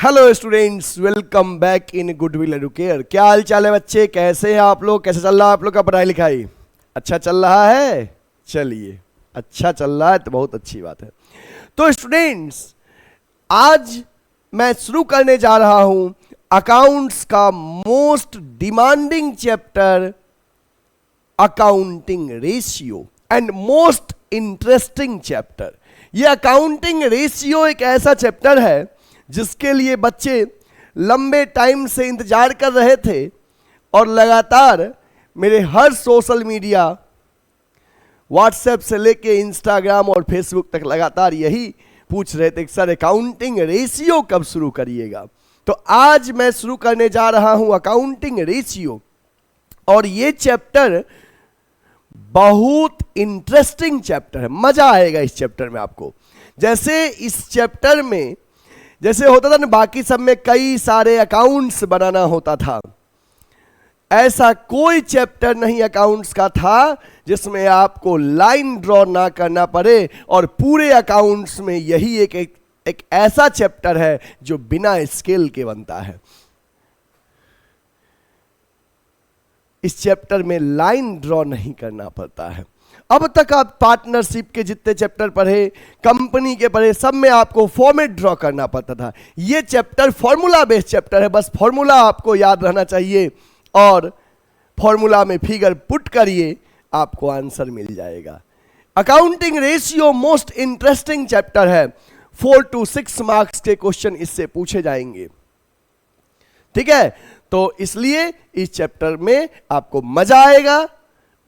Hello students, welcome back in goodwill Educare. क्या हाल चाल है बच्चे, कैसे हैं आप लोग? कैसे चल रहा है आप लोग का पढ़ाई लिखाई? अच्छा चल रहा है? चलिए, अच्छा चल रहा है तो बहुत अच्छी बात है। तो स्टूडेंट्स, आज मैं शुरू करने जा रहा हूं अकाउंट्स का most demanding chapter, accounting ratio, and most interesting chapter. यह अकाउंटिंग रेशियो एक ऐसा चैप्टर है जिसके लिए बच्चे लंबे टाइम से इंतजार कर रहे थे और लगातार मेरे हर सोशल मीडिया, व्हाट्सएप से लेके इंस्टाग्राम और फेसबुक तक लगातार यही पूछ रहे थे कि सर अकाउंटिंग रेशियो कब शुरू करिएगा। तो आज मैं शुरू करने जा रहा हूं अकाउंटिंग रेशियो, और ये चैप्टर बहुत इंटरेस्टिंग चैप्टर है। मजा आएगा इस चैप्टर में आपको। जैसे इस चैप्टर में जैसे होता था ना बाकी सब में कई सारे अकाउंट्स बनाना होता था, ऐसा कोई चैप्टर नहीं अकाउंट्स का था जिसमें आपको लाइन ड्रॉ ना करना पड़े। और पूरे अकाउंट्स में यही एक ऐसा चैप्टर है जो बिना स्केल के बनता है। इस चैप्टर में लाइन ड्रॉ नहीं करना पड़ता है। अब तक आप पार्टनरशिप के जितने चैप्टर पढ़े, कंपनी के पढ़े, सब में आपको फॉर्मेट ड्रॉ करना पड़ता था। ये चैप्टर फॉर्मूला बेस्ड चैप्टर है, बस फॉर्मूला आपको याद रहना चाहिए और फॉर्मूला में फिगर पुट करिए, आपको आंसर मिल जाएगा। Accounting ratio most interesting chapter है। 4 to 6 मार्क्स के क्वेश्चन इससे पूछे जाएंगे, ठीक है? तो इसलिए इस चैप्टर में आपको मजा आएगा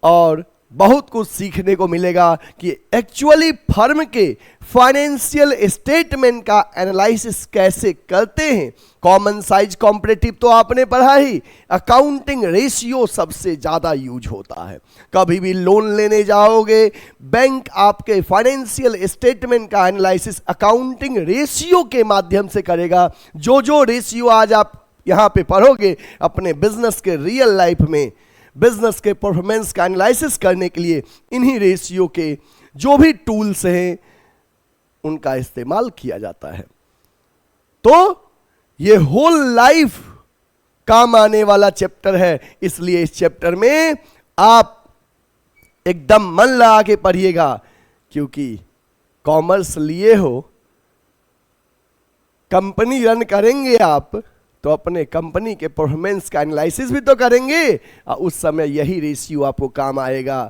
और बहुत कुछ सीखने को मिलेगा कि एक्चुअली फर्म के फाइनेंशियल स्टेटमेंट का एनालिसिस कैसे करते हैं। कॉमन साइज कॉम्परेटिव तो आपने पढ़ा ही, अकाउंटिंग रेशियो सबसे ज्यादा यूज होता है। कभी भी लोन लेने जाओगे, बैंक आपके फाइनेंशियल स्टेटमेंट का एनालिसिस अकाउंटिंग रेशियो के माध्यम से करेगा। जो रेशियो आज आप यहां पे पढ़ोगे, अपने बिजनेस के रियल लाइफ में बिजनेस के परफॉर्मेंस का एनालिसिस करने के लिए इन्हीं रेशियो के जो भी टूल्स हैं उनका इस्तेमाल किया जाता है। तो ये होल लाइफ काम आने वाला चैप्टर है, इसलिए इस चैप्टर में आप एकदम मन लगा के पढ़िएगा, क्योंकि कॉमर्स लिए हो, कंपनी रन करेंगे आप तो अपने कंपनी के परफॉर्मेंस का एनालिसिस भी तो करेंगे, और उस समय यही रेशियो आपको काम आएगा।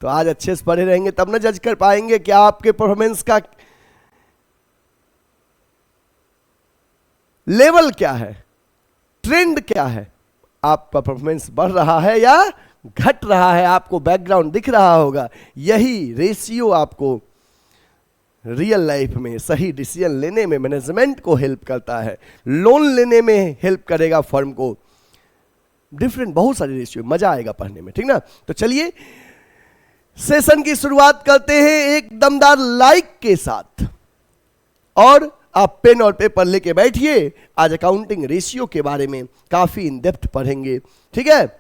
तो आज अच्छे से पढ़े रहेंगे तब ना जज कर पाएंगे कि आपके परफॉर्मेंस का लेवल क्या है, ट्रेंड क्या है, आपका परफॉर्मेंस बढ़ रहा है या घट रहा है, आपको बैकग्राउंड दिख रहा होगा। यही रेशियो आपको रियल लाइफ में सही डिसीजन लेने में, मैनेजमेंट को हेल्प करता है, लोन लेने में हेल्प करेगा फर्म को। डिफरेंट बहुत सारे रेशियो, मजा आएगा पढ़ने में, ठीक ना? तो चलिए सेशन की शुरुआत करते हैं एक दमदार लाइक के साथ, और आप पेन और पेपर लेके बैठिए। आज अकाउंटिंग रेशियो के बारे में काफी इन डेप्थ पढ़ेंगे, ठीक है?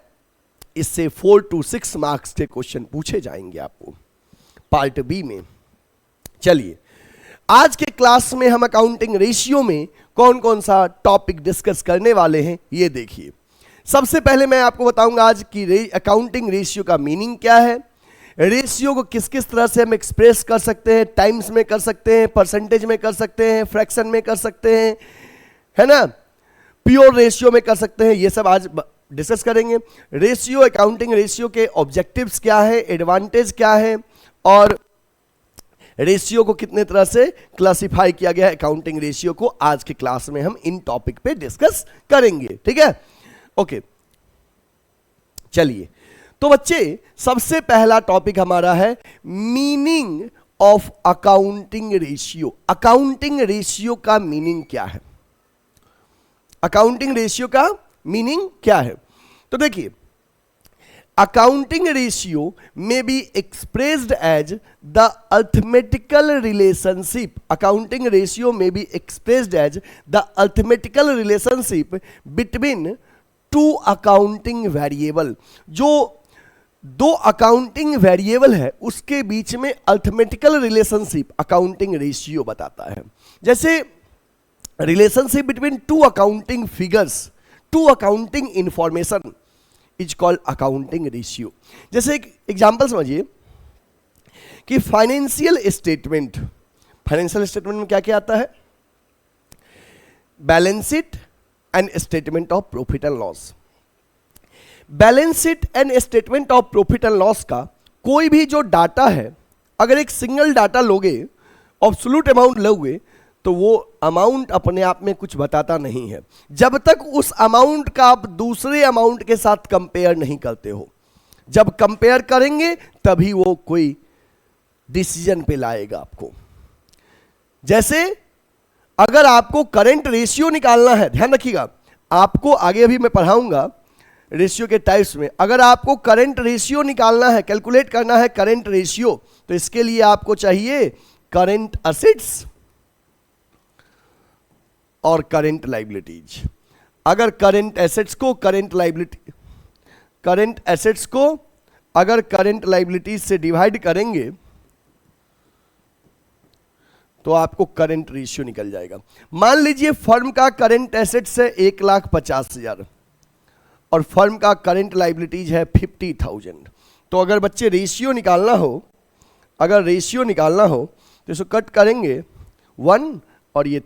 इससे 4 to 6 मार्क्स के क्वेश्चन पूछे जाएंगे आपको पार्ट बी में। चलिए, आज के क्लास में हम अकाउंटिंग रेशियो में कौन कौन सा टॉपिक डिस्कस करने वाले हैं ये देखिए। सबसे पहले मैं आपको बताऊंगा आज की अकाउंटिंग रेशियो का मीनिंग क्या है, रेशियो को किस किस तरह से हम एक्सप्रेस कर सकते हैं, टाइम्स में कर सकते हैं, परसेंटेज में कर सकते हैं, फ्रैक्शन में कर सकते हैं, है ना, प्योर रेशियो में कर सकते हैं, ये सब आज डिस्कस करेंगे। रेशियो, अकाउंटिंग रेशियो के ऑब्जेक्टिव्स क्या है, एडवांटेज क्या है, और रेशियो को कितने तरह से क्लासिफाई किया गया है अकाउंटिंग रेशियो को, आज के क्लास में हम इन टॉपिक पे डिस्कस करेंगे, ठीक है? ओके, चलिए। तो बच्चे, सबसे पहला टॉपिक हमारा है meaning of accounting ratio. Accounting ratio का मीनिंग क्या है? अकाउंटिंग रेशियो का मीनिंग क्या है? तो देखिए, accounting ratio may be expressed as the arithmetical relationship. Accounting ratio may be expressed as the arithmetical relationship between two accounting variable. जो दो अकाउंटिंग वेरिएबल है उसके बीच में अर्थमेटिकल रिलेशनशिप अकाउंटिंग रेशियो बताता है। जैसे relationship between two accounting figures, two accounting information is called accounting ratio. जैसे एक एग्जांपल समझिए कि फाइनेंशियल स्टेटमेंट, फाइनेंशियल स्टेटमेंट में क्या क्या आता है? Balance sheet and statement of profit and loss. Balance sheet and statement of profit and loss का कोई भी जो डाटा है, अगर एक सिंगल डाटा लोगे, एब्सोल्यूट अमाउंट लोगे, तो वो अमाउंट अपने आप में कुछ बताता नहीं है जब तक उस अमाउंट का आप दूसरे अमाउंट के साथ कंपेयर नहीं करते हो। जब कंपेयर करेंगे तभी वो कोई डिसीजन पे लाएगा आपको। जैसे अगर आपको करंट रेशियो निकालना है, ध्यान रखिएगा, आपको आगे अभी मैं पढ़ाऊंगा रेशियो के टाइप्स में। अगर आपको करंट रेशियो निकालना है, कैलकुलेट करना है करंट रेशियो, तो इसके लिए आपको चाहिए करंट असेट्स और करंट लायबिलिटीज। अगर करंट एसेट्स को करंट लायबिलिटी, करंट एसेट्स को अगर करंट लायबिलिटीज से डिवाइड करेंगे तो आपको करंट रेशियो निकल जाएगा। मान लीजिए फर्म का करंट एसेट्स है 1,50,000 और फर्म का करंट लायबिलिटीज है 50,000। तो अगर बच्चे रेशियो निकालना हो, अगर रेशियो निकालना हो तो इसको कट करेंगे 1 और ये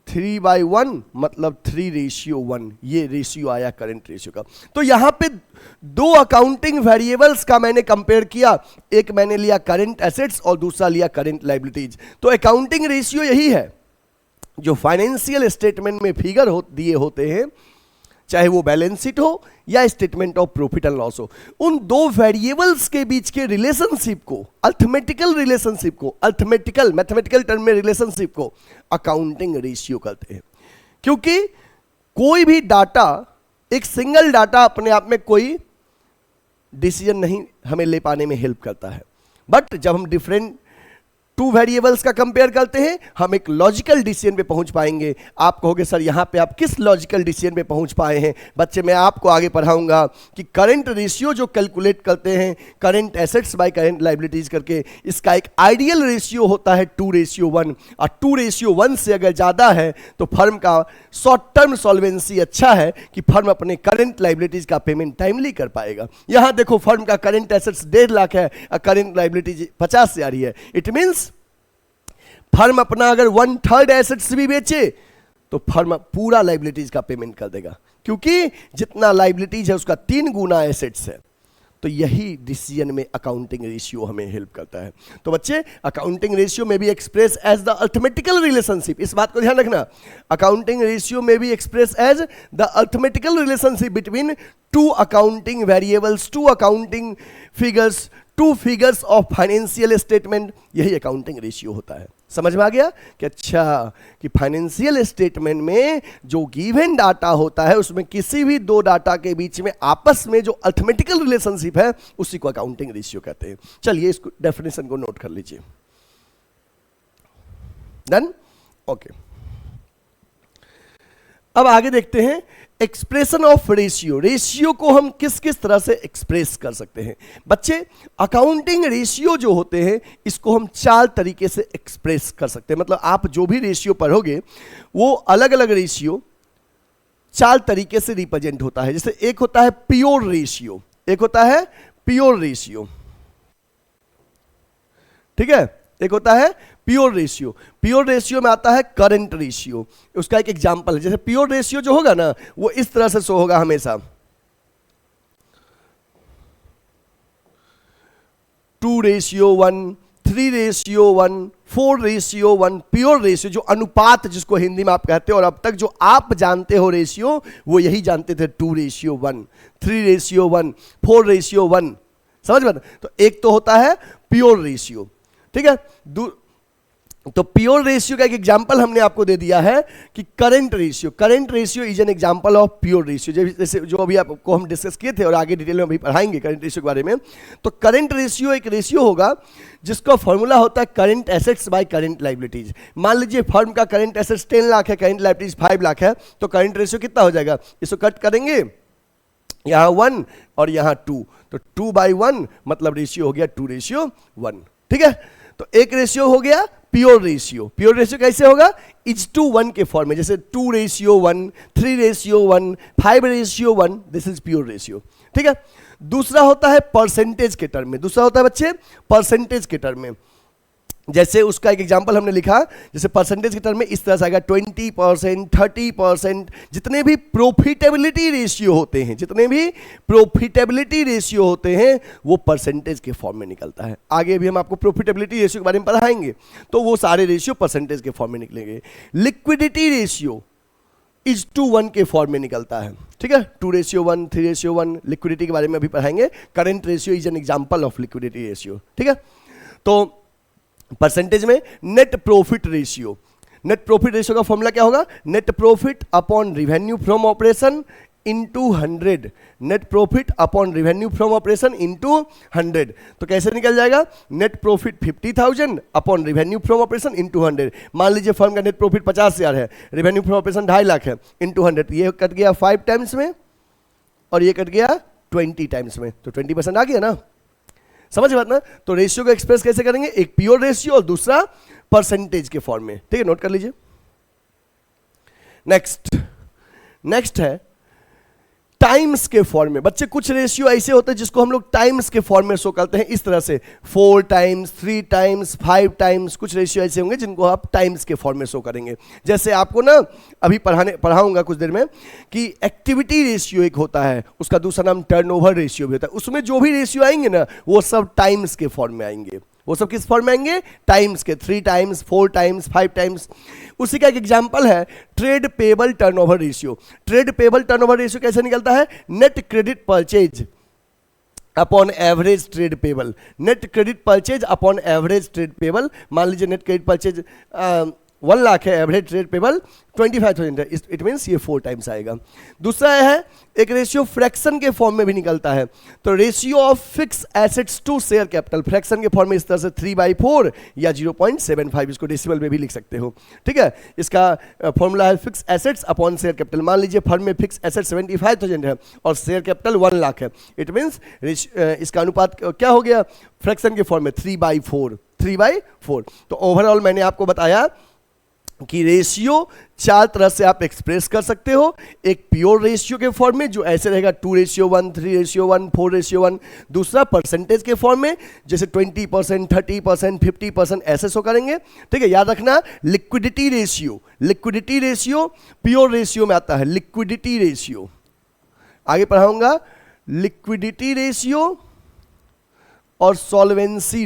3/1 मतलब 3:1, ये रेशियो आया करंट रेशियो का। तो यहां पे दो अकाउंटिंग वेरिएबल्स का मैंने कंपेयर किया, एक मैंने लिया करंट एसेट्स और दूसरा लिया करंट लायबिलिटीज। तो अकाउंटिंग रेशियो यही है जो फाइनेंशियल स्टेटमेंट में फिगर दिए होते हैं, चाहे वो बैलेंस शीट हो या statement of profit and loss हो, उन दो वेरिएबल्स के बीच के रिलेशनशिप को, अर्थमेटिकल रिलेशनशिप को, अर्थमेटिकल मैथमेटिकल टर्म में रिलेशनशिप को अकाउंटिंग रेशियो कहते हैं। क्योंकि कोई भी डाटा, एक सिंगल डाटा अपने आप में कोई डिसीजन नहीं हमें ले पाने में हेल्प करता है, बट जब हम डिफरेंट टू वेरिएबल्स का कंपेयर करते हैं हम एक लॉजिकल डिसीजन पे पहुंच पाएंगे। आप कहोगे सर यहां पे आप किस लॉजिकल डिसीजन पे पहुंच पाए हैं? बच्चे मैं आपको आगे पढ़ाऊंगा कि करंट रेशियो जो कैलकुलेट करते हैं current assets by current liabilities करके, इसका एक आइडियल रेशियो होता है 2:1 और 2:1 से अगर ज़्यादा है तो फर्म का शॉर्ट टर्म सॉल्वेंसी अच्छा है कि फर्म अपने करंट लायबिलिटीज का पेमेंट टाइमली कर पाएगा। यहां देखो फर्म का करंट एसेट्स 1.5 लाख है और करंट लायबिलिटीज 50,000 है। इट मीन्स फर्म अपना अगर 1/3 एसेट्स भी बेचे तो फर्म पूरा लायबिलिटीज का पेमेंट कर देगा, क्योंकि जितना लायबिलिटीज है उसका 3 गुना एसेट्स है। तो यही डिसीजन में अकाउंटिंग रेशियो हमें हेल्प करता है। तो बच्चे अकाउंटिंग रेशियो में भी express as the arithmetical relationship, इस बात को ध्यान रखना, अकाउंटिंग रेशियो में भी express as the arithmetical relationship between two accounting variables, two accounting figures, two figures of financial statement, यही अकाउंटिंग रेशियो होता है। समझ में आ गया कि अच्छा कि फाइनेंशियल स्टेटमेंट में जो गिवन डाटा होता है उसमें किसी भी दो डाटा के बीच में आपस में जो अर्थमेटिकल रिलेशनशिप है उसी को अकाउंटिंग रेशियो कहते हैं। चलिए इसको डेफिनेशन को नोट कर लीजिए। डन? ओके, अब आगे देखते हैं एक्सप्रेशन ऑफ रेशियो। रेशियो को हम किस किस तरह से एक्सप्रेस कर सकते हैं? बच्चे अकाउंटिंग रेशियो जो होते हैं इसको हम 4 तरीके से एक्सप्रेस कर सकते हैं। मतलब आप जो भी रेशियो पढ़ोगे वो अलग अलग रेशियो 4 तरीके से रिप्रेजेंट होता है। जैसे एक होता है प्योर रेशियो, एक होता है प्योर रेशियो, ठीक है, एक होता है प्योर रेशियो। प्योर रेशियो में आता है करंट रेशियो। उसका एक एग्जांपल है, जैसे प्योर रेशियो जो होगा ना वो इस तरह से शो होगा हमेशा, 2:1, 3:1, 4:1। प्योर रेशियो जो अनुपात जिसको हिंदी में आप कहते हो, और अब तक जो आप जानते हो रेशियो वो यही जानते थे, 2:1, 3:1, 4:1। समझ में? तो एक तो होता है प्योर रेशियो, ठीक है। तो प्योर रेशियो का एक एग्जांपल हमने आपको दे दिया है कि current ratio. Current ratio is an example of pure ratio, जैसे जो अभी आपको हम डिस्कस किए थे और आगे डिटेल में अभी पढ़ाएंगे करंट रेशियो के बारे में। तो करंट रेशियो एक रेशियो होगा जिसका फॉर्मूला होता है current assets by current liabilities. मान लीजिए फर्म का करंट एसेट्स 10 लाख है, करंट लायबिलिटीज 5 लाख है, तो करंट रेशियो कितना हो जाएगा? इसको कट करेंगे, यहाँ 1 और यहाँ 2, तो 2/1 मतलब रेशियो हो गया 2:1, ठीक है। तो एक रेशियो हो गया प्योर रेशियो। प्योर रेशियो कैसे होगा? इज टू 1 के फॉर्म में, जैसे 2:1, 3:1, 5:1, दिस इज प्योर रेशियो। ठीक है। दूसरा होता है परसेंटेज के टर्म में। दूसरा होता है बच्चे परसेंटेज के टर्म में। जैसे उसका एक एग्जांपल हमने लिखा, जैसे परसेंटेज के टर्म में इस तरह से आएगा 20%, 30%। जितने भी प्रॉफिटेबिलिटी रेशियो होते हैं, जितने भी प्रॉफिटेबिलिटी रेशियो होते हैं, वो परसेंटेज के फॉर्म में निकलता है। आगे भी हम आपको प्रॉफिटेबिलिटी रेशियो के बारे में पढ़ाएंगे, तो वो सारे रेशियो परसेंटेज के फॉर्म में निकलेंगे। लिक्विडिटी रेशियो इज टू 1 के फॉर्म में निकलता है। ठीक है, 2:1, 3:1। लिक्विडिटी के बारे में अभी पढ़ाएंगे। Current ratio is an example of liquidity ratio. ठीक है। तो परसेंटेज में net profit ratio. Net profit ratio का फॉर्मूला क्या होगा? Net profit upon revenue from operation into 100। Net profit upon revenue from operation into 100। तो कैसे निकल जाएगा? Net profit 50,000 upon revenue from operation into 100। मान लीजिए फर्म का नेट प्रॉफिट 50,000 है, रिवेन्यू फ्रॉम ऑपरेशन 2.5 लाख है, इंटू 100। ये कट गया 5 टाइम्स में और ये कट गया 20 टाइम्स में, तो 20% आ गया ना। समझ बात ना? तो रेशियो को एक्सप्रेस कैसे करेंगे? एक प्योर रेशियो और दूसरा परसेंटेज के फॉर्म में। ठीक है, नोट कर लीजिए। नेक्स्ट है टाइम्स के फॉर्म में। बच्चे कुछ रेशियो ऐसे होते हैं जिसको हम लोग टाइम्स के फॉर्म में शो करते हैं, इस तरह से 4 टाइम्स, 3 टाइम्स, 5 टाइम्स। कुछ रेशियो ऐसे होंगे जिनको आप टाइम्स के फॉर्म में शो करेंगे। जैसे आपको ना अभी पढ़ाऊंगा कुछ देर में कि एक्टिविटी रेशियो एक होता है, उसका दूसरा नाम टर्नओवर रेशियो भी होता है। उसमें जो भी रेशियो आएंगे ना, वो सब टाइम्स के फॉर्म में आएंगे। वो सब किस फॉर्म में आएंगे? टाइम्स के। 3 टाइम्स, 4 टाइम्स, 5 टाइम्स। उसी का एक एग्जांपल है trade payable turnover ratio. Trade payable turnover ratio कैसे निकलता है? Net credit purchase upon average trade payable. Net credit purchase upon average trade payable. मान लीजिए नेट क्रेडिट परचेज 1 लाख है, एवरेज ट्रेड पेबल 25,000 है, इट मीन्स ये 4 times आएगा। दूसरा है एक रेशियो फ्रैक्शन के फॉर्म में भी निकलता है। तो ratio of fix assets to share capital, fraction के फॉर्म में इस तरह से 3/4 या 0.75, इसको डेसिमल में भी लिख सकते हो। ठीक है, इसका फॉर्मूला है fix assets upon share capital. मान लीजिए फर्म में फिक्स एसेट 75,000 है और शेयर कैपिटल 1 लाख है, इट मीन्स इसका अनुपात क्या हो गया? फ्रैक्शन के फॉर्म में 3/4। तो ओवरऑल मैंने आपको बताया कि रेशियो 4 तरह से आप एक्सप्रेस कर सकते हो। एक प्योर रेशियो के फॉर्म में जो ऐसे रहेगा 2:1, 3:1, 4:1। दूसरा परसेंटेज के फॉर्म में जैसे 20%, 30%, 50% ऐसे शो करेंगे। ठीक है, याद रखना लिक्विडिटी रेशियो प्योर रेशियो में आता है। लिक्विडिटी रेशियो आगे पढ़ाऊंगा। लिक्विडिटी रेशियो और सॉल्वेंसी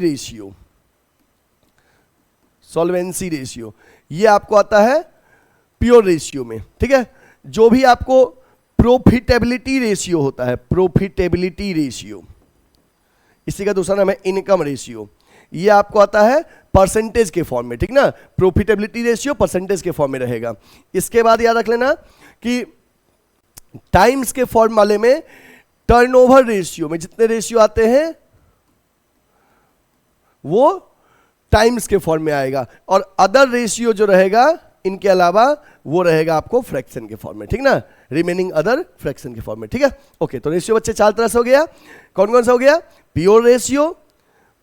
रेशियो ये आपको आता है प्योर रेशियो में। ठीक है, जो भी आपको प्रॉफिटेबिलिटी रेशियो होता है, प्रॉफिटेबिलिटी रेशियो, इसी का दूसरा नाम है इनकम रेशियो, ये आपको आता है परसेंटेज के फॉर्म में। ठीक ना, प्रॉफिटेबिलिटी रेशियो परसेंटेज के फॉर्म में रहेगा। इसके बाद याद रख लेना कि टाइम्स के फॉर्म वाले में टर्नओवर रेशियो में जितने रेशियो आते हैं वो टाइम्स के फॉर्म में आएगा, और अदर रेशियो जो रहेगा इनके अलावा वो रहेगा आपको फ्रैक्शन के फॉर्म में। ठीक ना, रिमेनिंग अदर फ्रैक्शन के फॉर्म में। ठीक है, ओके। तो रेशियो बच्चे 4 तरह से हो गया। कौन कौन सा हो गया? प्योर रेशियो,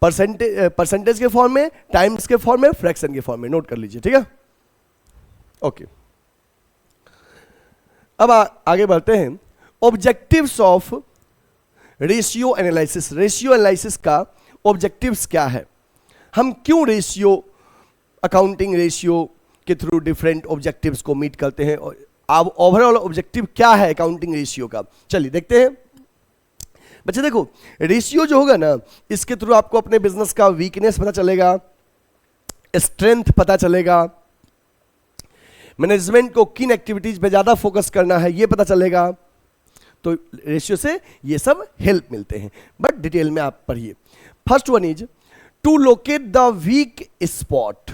परसेंटेज के फॉर्म में, टाइम्स के फॉर्म में, फ्रैक्शन के फॉर्म में। नोट कर लीजिए। ठीक है, ओके। अब आगे बढ़ते हैं। Objectives of ratio analysis. Ratio analysis का ऑब्जेक्टिव्स क्या है? हम क्यों रेशियो, अकाउंटिंग रेशियो के थ्रू डिफरेंट ऑब्जेक्टिव्स को मीट करते हैं, और अब ओवरऑल ऑब्जेक्टिव क्या है अकाउंटिंग रेशियो का? चलिए देखते हैं। बच्चे देखो, रेशियो जो होगा ना, इसके थ्रू आपको अपने बिजनेस का वीकनेस पता चलेगा, स्ट्रेंथ पता चलेगा, मैनेजमेंट को किन एक्टिविटीज पे ज्यादा फोकस करना है ये पता चलेगा। तो रेशियो से ये सब हेल्प मिलते हैं, बट डिटेल में आप पढ़िए। First one is to locate the weak spot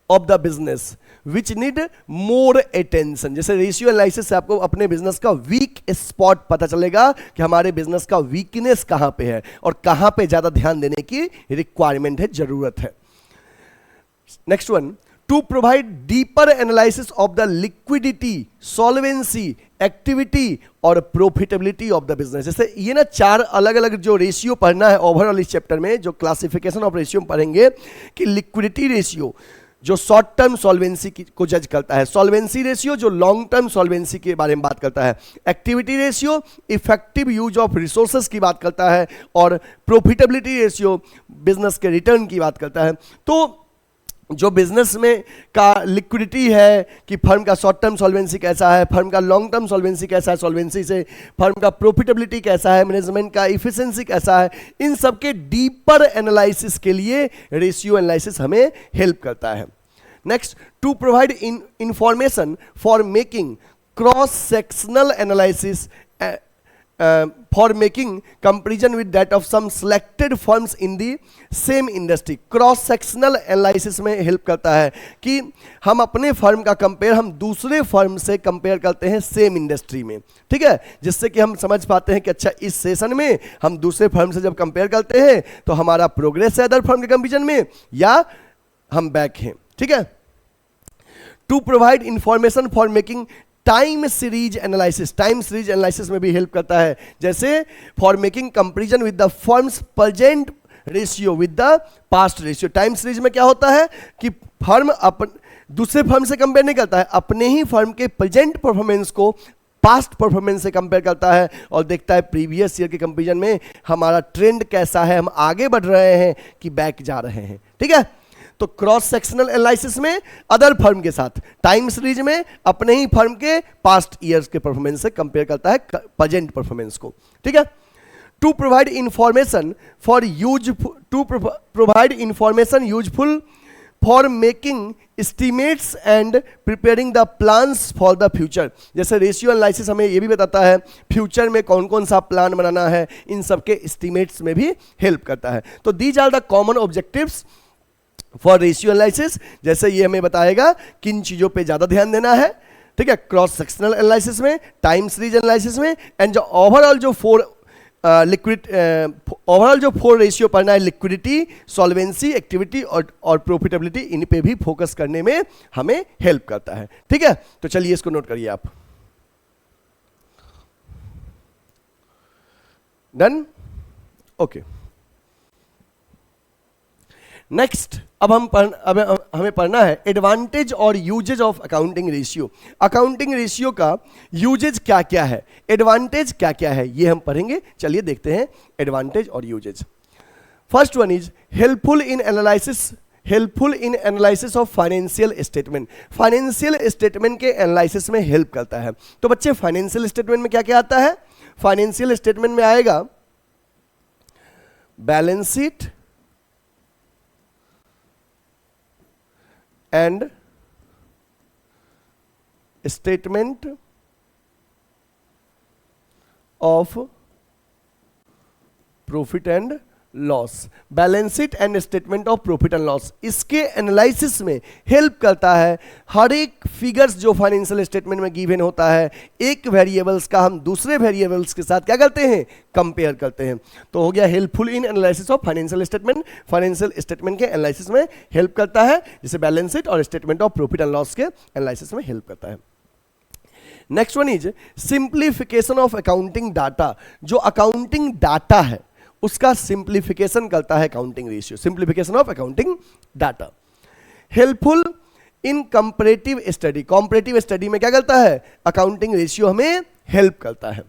of the business which need more attention. जैसे रेशियो एनालिसिस से आपको अपने बिजनेस का वीक स्पॉट पता चलेगा कि हमारे बिजनेस का वीकनेस कहां पे है और कहां पे ज्यादा ध्यान देने की रिक्वायरमेंट है, जरूरत है। Next one, to provide deeper analysis of the liquidity, solvency, activity और प्रॉफिटेबिलिटी ऑफ द बिजनेस। जैसे ये ना 4 अलग अलग जो रेशियो पढ़ना है ओवरऑल इस चैप्टर में, जो क्लासिफिकेशन ऑफ रेशियो पढ़ेंगे कि लिक्विडिटी रेशियो जो शॉर्ट टर्म सॉल्वेंसी को जज करता है, सॉल्वेंसी रेशियो जो लॉन्ग टर्म सॉल्वेंसी के बारे में बात करता है, activity ratio effective use of resources की बात करता है, और प्रॉफिटेबिलिटी रेशियो बिजनेस के रिटर्न की बात करता है। तो जो बिजनेस में का लिक्विडिटी है कि फर्म का शॉर्ट टर्म सॉल्वेंसी कैसा है, फर्म का लॉन्ग टर्म सॉल्वेंसी कैसा है, सॉल्वेंसी से फर्म का प्रॉफिटेबिलिटी कैसा है, मैनेजमेंट का इफिशिएंसी कैसा है, इन सब के डीपर एनालिसिस के लिए रेशियो एनालिसिस हमें हेल्प करता है। Next, to provide information for making cross sectional analysis for making comparison with that of some selected firms in the same industry। Cross sectional analysis में हेल्प करता है कि हम अपने फर्म का कंपेयर हम दूसरे फर्म से कंपेयर करते हैं सेम इंडस्ट्री में, ठीक है, जिससे कि हम समझ पाते हैं कि अच्छा इस सेशन में हम दूसरे फर्म से जब कंपेयर करते हैं तो हमारा प्रोग्रेस है अदर फर्म के कंपेरिजन में या हम बैक हैं, ठीक है। To provide information for making time series analysis, time series analysis में भी हेल्प करता है, जैसे for making comparison with the firm's present ratio with the past ratio. Time series में क्या होता है कि फर्म दूसरे फर्म से कंपेयर नहीं करता है, अपने ही फर्म के प्रेजेंट परफॉर्मेंस को पास्ट परफॉर्मेंस से कंपेयर करता है और देखता है प्रीवियस ईयर के कंपैरिजन में हमारा ट्रेंड कैसा है, हम आगे बढ़ रहे हैं कि बैक जा रहे हैं, ठीक है। तो क्रॉस सेक्शनल एनालिसिस में अदर फर्म के साथ, टाइम सीरीज में अपने ही फर्म के पास्ट ईयर्स के परफॉर्मेंस से कंपेयर करता है प्रेजेंट परफॉर्मेंस को, ठीक है। To provide information for useful for making estimates and preparing the plans for the future. जैसे रेशियो एनालिसिस हमें ये भी बताता है फ्यूचर में कौन कौन सा प्लान बनाना है, इन सबके एस्टिमेट्स में भी हेल्प करता है। तो these are the common objectives for ratio analysis. जैसे ये हमें बताएगा किन चीजों पे ज्यादा ध्यान देना है, ठीक है, क्रॉस सेक्शनल एनालिसिस में, टाइम सीरीज एनालिसिस में, एंड जो ओवरऑल जो फोर रेशियो पढ़ना है, लिक्विडिटी, सॉल्वेंसी, एक्टिविटी और प्रॉफिटेबिलिटी, इन पे भी फोकस करने में हमें हेल्प करता है, ठीक है। तो चलिए इसको नोट करिए आप। Done, okay. नेक्स्ट, अब हमें पढ़ना है एडवांटेज और usage of accounting ratio. Accounting ratio का यूजेज क्या क्या है, एडवांटेज क्या क्या है, ये हम पढ़ेंगे। चलिए देखते हैं एडवांटेज और uses. First one is helpful in analysis of financial statement. Financial statement के एनालिसिस में हेल्प करता है। तो बच्चे फाइनेंशियल स्टेटमेंट में क्या क्या आता है? फाइनेंशियल स्टेटमेंट में आएगा balance sheet and statement of profit and loss. Balance sheet and statement of profit and loss, इसके एनालिसिस में हेल्प करता है। हर एक फिगर्स जो फाइनेंशियल स्टेटमेंट में गिवन होता है, एक वेरिएबल्स का हम दूसरे वेरिएबल्स के साथ क्या करते हैं, कंपेयर करते हैं। तो हो गया helpful in analysis of financial statement. Financial statement के एनालिसिस में हेल्प करता है, जैसे बैलेंस शीट और statement of profit and loss के एनालिसिस में हेल्प करता है। Next one is simplification of accounting data. जो अकाउंटिंग डाटा है उसका सिंप्लीफिकेशन करता है accounting ratio, simplification of accounting data. Helpful in comparative study. Comparative study में क्या करता है, अकाउंटिंग रेशियो हमें हेल्प करता है।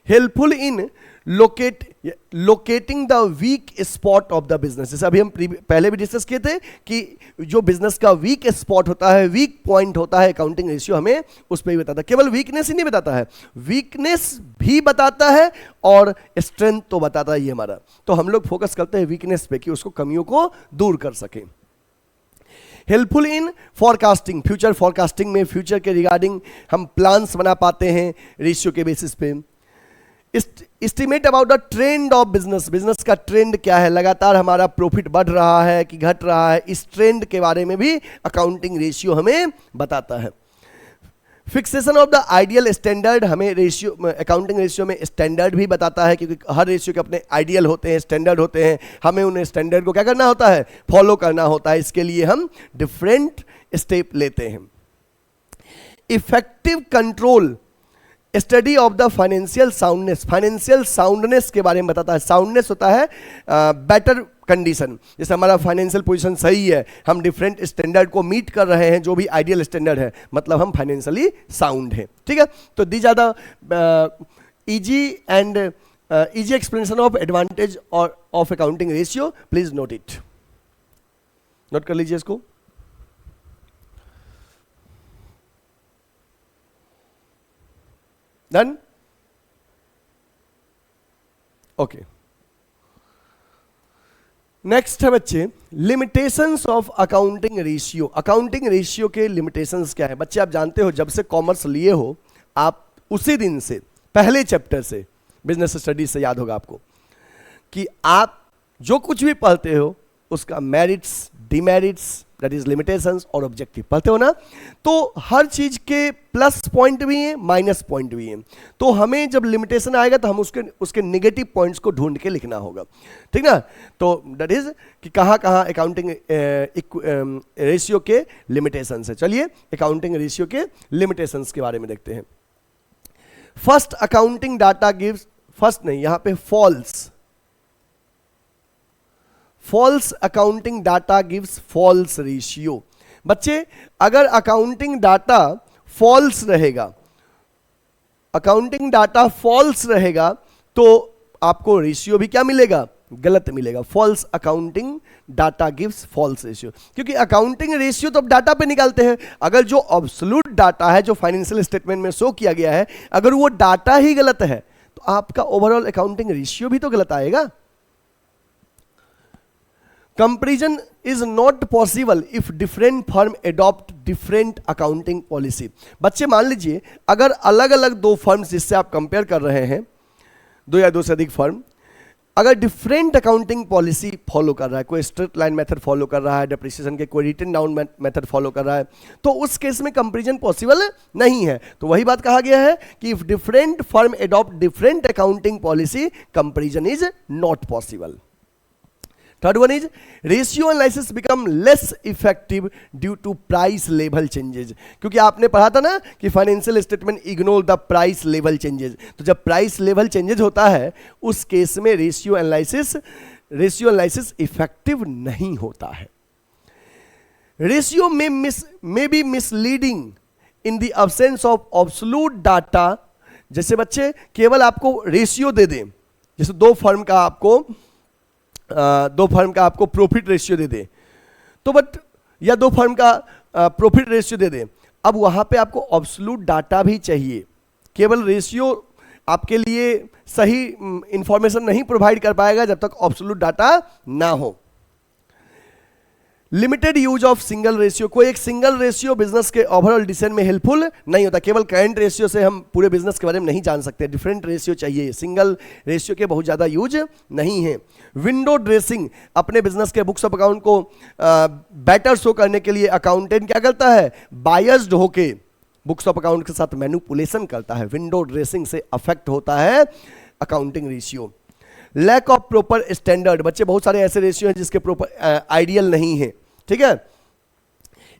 Helpful in locating the weak spot of the business. जैसे अभी हम पहले भी डिस्कस किए थे कि जो बिजनेस का वीक स्पॉट होता है, वीक पॉइंट होता है, अकाउंटिंग रेशियो हमें उस पर ही बताता है। केवल वीकनेस ही नहीं बताता है, वीकनेस भी बताता है और स्ट्रेंथ तो बताता है ये हमारा। तो हम लोग फोकस करते हैं वीकनेस पे कि उसको कमियों को दूर कर सकें। Helpful in forecasting. Future forecasting में फ्यूचर के रिगार्डिंग हम प्लान्स बना पाते हैं रेशियो के बेसिस पे। Estimate about the trend of business. Business का ट्रेंड क्या है, लगातार हमारा प्रॉफिट बढ़ रहा है कि घट रहा है, इस ट्रेंड के बारे में भी अकाउंटिंग रेशियो हमें बताता है। Fixation of the ideal standard, हमें रेशियो, अकाउंटिंग रेशियो में स्टैंडर्ड भी बताता है, क्योंकि हर रेशियो के अपने आइडियल होते हैं, स्टैंडर्ड होते हैं, हमें उन्हें स्टैंडर्ड को क्या करना होता है, फॉलो करना होता है। इसके लिए हम डिफरेंट स्टेप लेते हैं। Effective control, study of the financial soundness, financial soundness के बारे में बताता है। साउंडनेस होता है बेटर कंडीशन, जैसे हमारा फाइनेंशियल पोजीशन सही है, हम डिफरेंट स्टैंडर्ड को मीट कर रहे हैं, जो भी आइडियल स्टैंडर्ड है, मतलब हम फाइनेंशियली साउंड है। ठीक है, तो these are the easy and easy explanation of advantage और of accounting ratio, please note it, note कर लीजिए इसको। Done, okay. नेक्स्ट है बच्चे limitations of accounting ratio. Accounting ratio के लिमिटेशंस क्या है? बच्चे आप जानते हो, जब से कॉमर्स लिए हो आप, उसी दिन से, पहले चैप्टर से, बिजनेस स्टडीज से याद होगा आपको कि आप जो कुछ भी पढ़ते हो उसका merits, demerits, that is limitations और ऑब्जेक्टिव पढ़ते हो ना, तो हर चीज के प्लस पॉइंट भी हैं, माइनस पॉइंट भी हैं। तो हमें जब लिमिटेशन आएगा तो हम उसके नेगेटिव पॉइंट्स को ढूंढ के लिखना होगा, ठीक ना। तो दैट इज कि कहाँ कहाँ अकाउंटिंग रेशियो के लिमिटेशंस है। चलिए अकाउंटिंग रेशियो के लिमिटेशंस के बारे में देखते हैं। First, accounting data gives, first नहीं, यहां पे false, false accounting data gives false ratio. बच्चे अगर अकाउंटिंग डाटा फॉल्स रहेगा, अकाउंटिंग डाटा फॉल्स रहेगा, तो आपको रेशियो भी क्या मिलेगा? गलत मिलेगा। False accounting data gives false ratio, क्योंकि अकाउंटिंग रेशियो तो अब डाटा पे निकालते हैं। अगर जो एब्सोल्यूट डाटा है, जो फाइनेंशियल स्टेटमेंट में शो किया गया है, अगर वो डाटा ही गलत है तो आपका ओवरऑल अकाउंटिंग रेशियो भी तो गलत आएगा। Comparison is not possible if different firm adopt different accounting policy. बच्चे मान लीजिए अगर अलग अलग दो फर्म्स जिससे आप कंपेयर कर रहे हैं, दो या दो से अधिक फर्म, अगर डिफरेंट अकाउंटिंग पॉलिसी फॉलो कर रहा है, कोई स्ट्रेट लाइन मेथड फॉलो कर रहा है डेप्रिसिएशन के, कोई रिटन डाउन मेथड फॉलो कर रहा है, तो उस केस में कंपैरिजन पॉसिबल नहीं है। तो वही बात कहा गया है कि if different firm adopt different accounting policy, comparison is not possible. Third one is ratio analysis become less effective due to price level changes. क्योंकि आपने पढ़ा था ना कि financial statement ignore the price level changes, तो जब price level changes होता है उस केस में रेशियो एनालिसिस इफेक्टिव नहीं होता है। रेशियो में be misleading in the absence of absolute data. जैसे बच्चे केवल आपको रेशियो दे दें, जैसे दो फर्म का आपको प्रॉफिट रेशियो दे दे, तो बट या दो फर्म का प्रॉफिट रेशियो दे दे, अब वहां पे आपको एब्सोल्यूट डाटा भी चाहिए। केवल रेशियो आपके लिए सही इंफॉर्मेशन नहीं प्रोवाइड कर पाएगा जब तक एब्सोल्यूट डाटा ना हो। Limited use of single ratio, कोई एक सिंगल रेशियो बिजनेस के ओवरऑल डिसीजन में हेल्पफुल नहीं होता। केवल करंट रेशियो से हम पूरे बिजनेस के बारे में नहीं जान सकते, डिफरेंट रेशियो चाहिए, सिंगल रेशियो के बहुत ज़्यादा यूज नहीं है। विंडो ड्रेसिंग, अपने बिजनेस के बुक्स ऑफ अकाउंट को बेटर शो करने के लिए अकाउंटेंट क्या करता है? बायस्ड होके बुक्स ऑफ अकाउंट के साथ मैनिपुलेशन करता है। विंडो ड्रेसिंग से अफेक्ट होता है accounting ratio. Lack of proper standard, बच्चे बहुत सारे ऐसे रेशियो हैं जिसके प्रॉपर आइडियल नहीं है, ठीक है।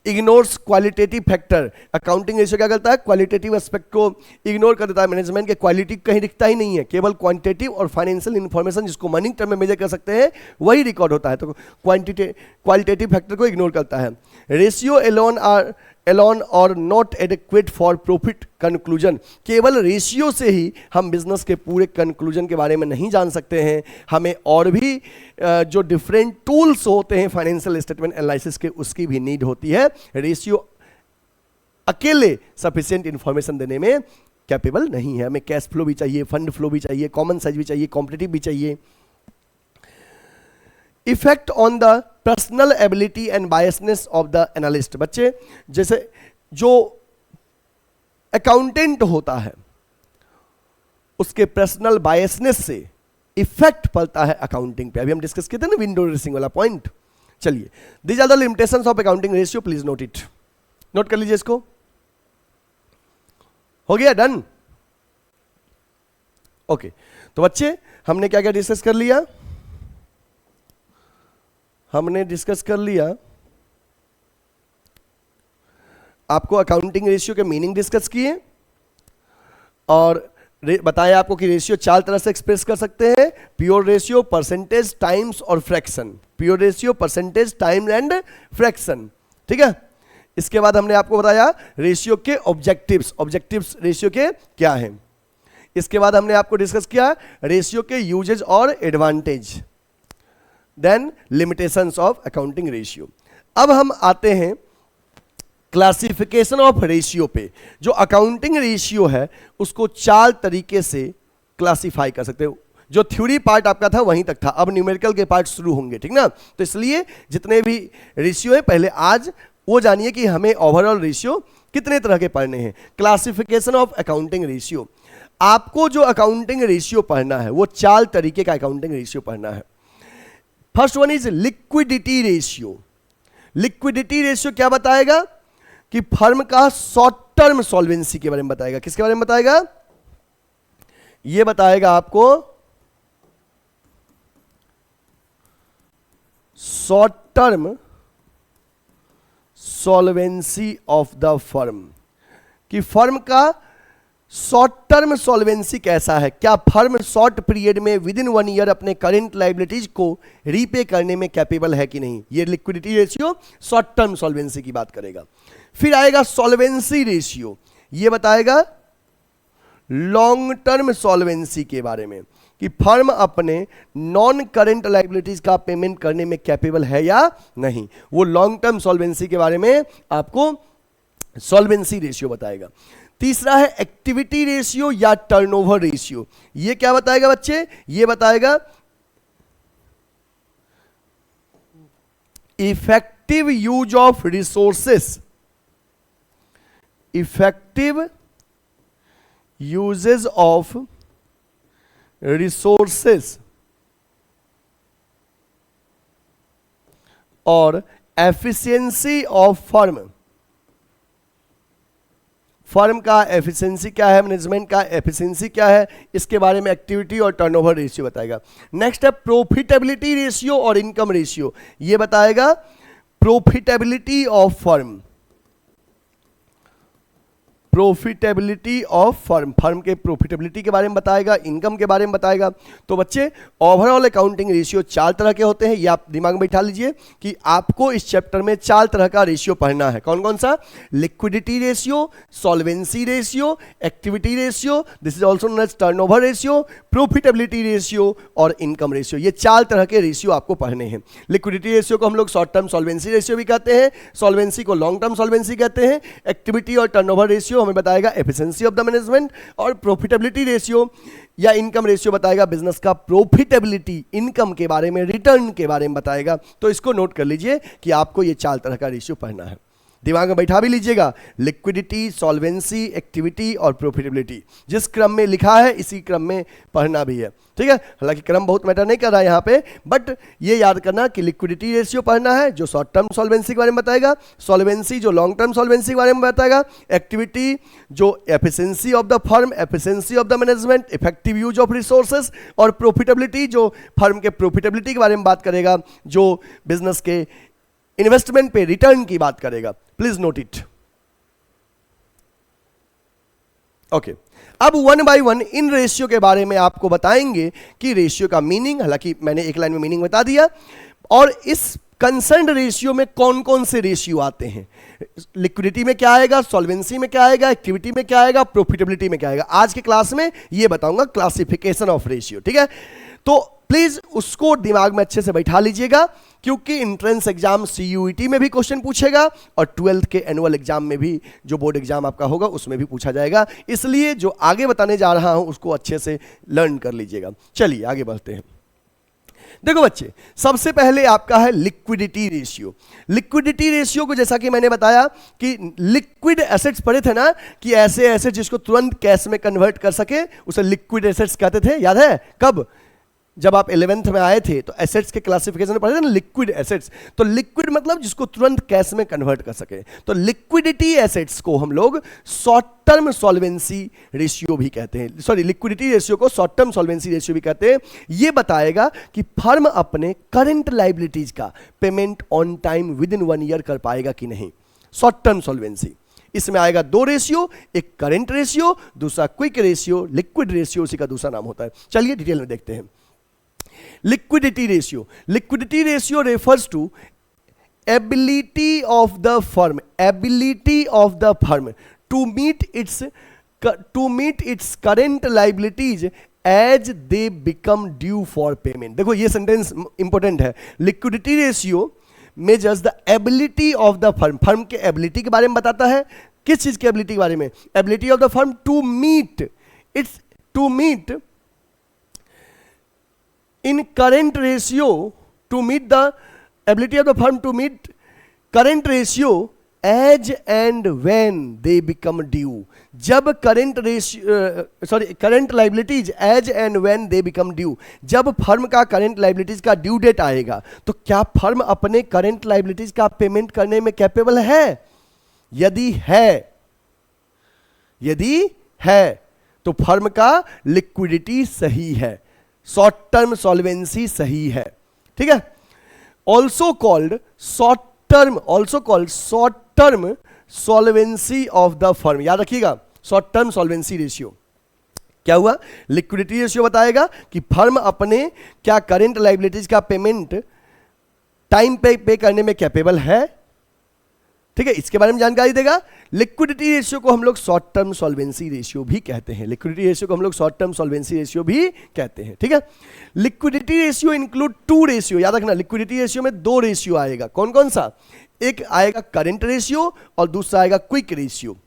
Ignores qualitative factor, accounting ratio क्या करता है? क्वालिटेटिव एस्पेक्ट को इग्नोर कर देता है। मैनेजमेंट के क्वालिटी कहीं दिखता ही नहीं है, केवल क्वांटिटेटिव और फाइनेंशियल इंफॉर्मेशन जिसको मनी टर्म में मेजर कर सकते हैं वही रिकॉर्ड होता है, तो क्वालिटेटिव फैक्टर को इग्नोर करता है। रेशियो एलोन और not adequate for profit conclusion, केवल रेशियो से ही हम बिजनेस के पूरे कंक्लूजन के बारे में नहीं जान सकते हैं, हमें और भी जो डिफरेंट टूल्स होते हैं फाइनेंशियल स्टेटमेंट एनालिसिस के, उसकी भी नीड होती है। रेशियो अकेले सफिशिएंट इंफॉर्मेशन देने में कैपेबल नहीं है, हमें कैश फ्लो भी चाहिए, फंड फ्लो भी चाहिए, कॉमन साइज भी चाहिए, कॉम्पिटिटिव भी चाहिए। Effect on the personal ability and biasness of the analyst, बच्चे जैसे जो अकाउंटेंट होता है उसके पर्सनल बायसनेस से इफेक्ट पड़ता है अकाउंटिंग पे। अभी हम डिस्कस किए थे ना विंडो ड्रेसिंग वाला पॉइंट। चलिए, these are the limitations of accounting ratio, please note it, note कर लीजिए इसको। हो गया, डन। ओके, तो बच्चे हमने क्या क्या डिस्कस कर लिया? हमने डिस्कस कर लिया, आपको अकाउंटिंग रेशियो के मीनिंग डिस्कस किए और बताया आपको कि रेशियो 4 तरह से एक्सप्रेस कर सकते हैं: प्योर रेशियो, परसेंटेज, टाइम्स और fraction. Pure ratio, percentage, time and fraction, ठीक है। इसके बाद हमने आपको बताया रेशियो के ऑब्जेक्टिव्स, ऑब्जेक्टिव्स रेशियो के क्या हैं। इसके बाद हमने आपको डिस्कस किया रेशियो के यूजेज और advantage, then limitations of accounting ratio. अब हम आते हैं क्लासिफिकेशन ऑफ रेशियो पे। जो अकाउंटिंग रेशियो है उसको 4 तरीके से क्लासिफाई कर सकते हो। जो थ्योरी पार्ट आपका था वहीं तक था, अब न्यूमेरिकल के पार्ट शुरू होंगे, ठीक ना। तो इसलिए जितने भी रेशियो है पहले आज वो जानिए कि हमें ओवरऑल रेशियो कितने तरह के पढ़ने हैं। क्लासिफिकेशन ऑफ अकाउंटिंग रेशियो, आपको जो अकाउंटिंग रेशियो पढ़ना है वो 4 तरीके का अकाउंटिंग रेशियो पढ़ना है। First one is liquidity ratio. Liquidity ratio क्या बताएगा कि फर्म का शॉर्ट टर्म सॉल्वेंसी के बारे में बताएगा। किसके बारे में बताएगा? यह बताएगा आपको short term solvency of the firm, कि फर्म का शॉर्ट टर्म सॉल्वेंसी कैसा है। क्या फर्म शॉर्ट पीरियड में विद इन 1 ईयर अपने करेंट लाइबिलिटीज को रीपे करने में कैपेबल है कि नहीं। ये liquidity ratio short term solvency की बात करेगा। फिर आएगा सॉल्वेंसी रेशियो, ये बताएगा लॉन्ग टर्म सॉल्वेंसी के बारे में, कि फर्म अपने नॉन करेंट लाइबिलिटीज का पेमेंट करने में कैपेबल है या नहीं। वो लॉन्ग टर्म सॉल्वेंसी के बारे में आपको सॉल्वेंसी रेशियो बताएगा। तीसरा है एक्टिविटी रेशियो या टर्नओवर रेशियो। ये क्या बताएगा बच्चे? ये बताएगा effective use of resources, effective uses of resources और एफिशिएंसी ऑफ फर्म। फर्म का एफिशिएंसी क्या है, मैनेजमेंट का एफिशिएंसी क्या है, इसके बारे में एक्टिविटी और टर्नओवर रेशियो बताएगा। नेक्स्ट है प्रॉफिटेबिलिटी रेशियो और इनकम रेशियो। ये बताएगा profitability of firm, profitability of firm, firm के प्रॉफिटेबिलिटी के बारे में बताएगा, इनकम के बारे में बताएगा। तो बच्चे ओवरऑल अकाउंटिंग रेशियो 4 तरह के होते हैं, ये आप दिमाग में बैठा लीजिए कि आपको इस चैप्टर में 4 तरह का रेशियो पढ़ना है। कौन कौन सा? Liquidity ratio, solvency ratio, activity ratio, this is also known as turnover ratio, profitability ratio और इनकम रेशियो। ये 4 तरह के रेशियो आपको पढ़ने हैं। लिक्विडिटी रेशियो को हम लोग शॉर्ट टर्म सॉल्वेंसी रेशियो भी कहते हैं, सॉल्वेंसी को लॉन्ग टर्म सॉल्वेंसी कहते हैं, एक्टिविटी और टर्नओवर रेशियो हमें बताएगा एफिशिएंसी ऑफ द मैनेजमेंट, और प्रॉफिटेबिलिटी रेशियो या इनकम रेशियो बताएगा बिजनेस का प्रॉफिटेबिलिटी, इनकम के बारे में, रिटर्न के बारे में बताएगा। तो इसको नोट कर लीजिए कि आपको ये 4 तरह का रेशियो पढ़ना है। दिमाग में बैठा भी लीजिएगा, लिक्विडिटी, सॉल्वेंसी, एक्टिविटी और प्रॉफिटेबिलिटी। जिस क्रम में लिखा है इसी क्रम में पढ़ना भी है, ठीक है। हालांकि क्रम बहुत मैटर नहीं कर रहा है यहाँ पे, बट ये याद करना कि लिक्विडिटी रेशियो पढ़ना है जो शॉर्ट टर्म सॉल्वेंसी के बारे में बताएगा, सॉल्वेंसी जो लॉन्ग टर्म सॉल्वेंसी के बारे में बताएगा, एक्टिविटी जो efficiency of the firm, efficiency of the management, effective use of resources, और प्रॉफिटेबिलिटी जो फर्म के प्रॉफिटेबिलिटी के बारे में बात करेगा, जो बिजनेस के इन्वेस्टमेंट पे रिटर्न की बात करेगा। Please note it. ओके, अब 1 बाय 1 इन रेशियो के बारे में आपको बताएंगे कि रेशियो का मीनिंग, हालांकि मैंने एक लाइन में मीनिंग बता दिया, और इस कंसर्न्ड रेशियो में कौन कौन से रेशियो आते हैं, लिक्विडिटी में क्या आएगा, सॉल्वेंसी में क्या आएगा, एक्टिविटी में क्या आएगा, प्रॉफिटेबिलिटी में क्या आएगा। आज के क्लास में ये बताऊंगा क्लासिफिकेशन ऑफ रेशियो, ठीक है। तो प्लीज उसको दिमाग में अच्छे से बैठा लीजिएगा, क्योंकि एंट्रेंस एग्जाम CUET में भी क्वेश्चन पूछेगा और 12th के एनुअल एग्जाम में भी, जो बोर्ड एग्जाम आपका होगा उसमें भी पूछा जाएगा। इसलिए जो आगे बताने जा रहा हूं उसको अच्छे से लर्न कर लीजिएगा। चलिए आगे बढ़ते हैं। देखो बच्चे, सबसे पहले आपका है लिक्विडिटी रेशियो। लिक्विडिटी रेशियो को जैसा कि मैंने बताया कि लिक्विड एसेट्स पढ़े थे ना, कि ऐसे एसेट्स जिसको तुरंत कैश में कन्वर्ट कर सके उसे लिक्विड एसेट्स कहते थे, याद है? कब? जब आप 11th में आए थे तो एसेट्स के क्लासिफिकेशन में पढ़े थे ना, लिक्विड एसेट्स। तो लिक्विड मतलब जिसको तुरंत कैश में कन्वर्ट कर सके। तो लिक्विडिटी एसेट्स को हम लोग शॉर्ट टर्म सॉल्वेंसी रेशियो भी कहते हैं, सॉरी लिक्विडिटी रेशियो को शॉर्ट टर्म सॉल्वेंसी रेशियो भी कहते हैं। ये बताएगा कि फर्म अपने करंट लाइबिलिटीज का payment on time with in 1 year कर पाएगा कि नहीं, शॉर्ट टर्म सॉल्वेंसी। इसमें आएगा 2 रेशियो, एक करंट रेशियो, दूसरा क्विक रेशियो। लिक्विड रेशियो उसी का दूसरा नाम होता है। चलिए डिटेल में देखते हैं। Liquidity ratio refers to ability of the firm to meet its current liabilities as they become due for payment। देखो ये सेंटेंस इंपॉर्टेंट है। Liquidity ratio measures the ability of the firm के एबिलिटी के बारे में बताता है। किस चीज की एबिलिटी के बारे में? Ability of the firm to meet in current ratio, to meet the ability of the firm to meet current ratio as and when they become due। जब current liabilities as and when they become due, जब firm का current liabilities का due date आएगा तो क्या firm अपने current liabilities का payment करने में कैपेबल है? यदि है तो फर्म का लिक्विडिटी सही है, शॉर्ट टर्म सॉल्वेंसी सही है। ठीक है। Also called short term solvency of the firm. याद रखिएगा, शॉर्ट टर्म सॉल्वेंसी रेशियो क्या हुआ? लिक्विडिटी रेशियो बताएगा कि फर्म अपने क्या करेंट लाइबिलिटीज का पेमेंट टाइम पे करने में कैपेबल है। ठीक है, इसके बारे में जानकारी देगा। लिक्विडिटी रेशियो को हम लोग शॉर्ट टर्म सॉल्वेंसी रेशियो भी कहते हैं। ठीक है। Liquidity ratio include 2 ratio. याद रखना, लिक्विडिटी रेशियो में 2 रेशियो आएगा। कौन कौन सा? एक आएगा करंट रेशियो और दूसरा आएगा क्विक रेशियो।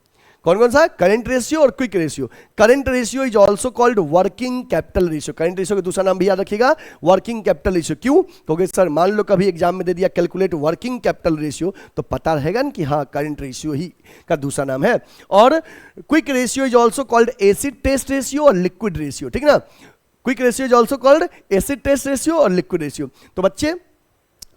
कौन कौन सा? करंट रेशियो और quick ratio. Current ratio is also called working capital ratio. Current ratio का दूसरा नाम भी याद रखिएगा, वर्किंग कैपिटल रेशियो। क्यों? क्योंकि सर मान लो कभी एग्जाम में दे दिया कैलकुलेट वर्किंग कैपिटल रेशियो, तो पता रहेगा ना कि हाँ करंट रेशियो ही का दूसरा नाम है। और quick ratio is also called acid test ratio और लिक्विड रेशियो। ठीक ना, quick ratio is also called acid test ratio और लिक्विड रेशियो। तो बच्चे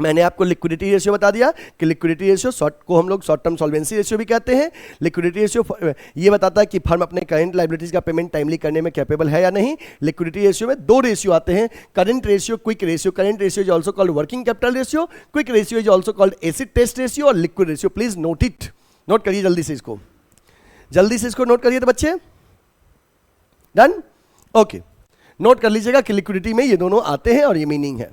मैंने आपको लिक्विडिटी रेशियो बता दिया कि लिक्विडिटी रेशियो शॉर्ट को हम लोग शॉर्ट टर्म सॉल्वेंसी रेशियो भी कहते हैं। लिक्विडिटी रेशियो ये बताता है कि फर्म अपने करंट लाइबिलिटीज का पेमेंट टाइमली करने में कैपेबल है या नहीं। लिक्विडिटी रेशियो में 2 रेशियो आते हैं, current ratio, quick ratio. Current ratio is also called working capital ratio, quick ratio is also called acid test ratio और liquid ratio. Please note it, note करिए जल्दी से इसको नोट करिए। तो बच्चे डन? ओके, नोट कर लीजिएगा कि लिक्विडिटी में ये दोनों आते हैं और ये मीनिंग है।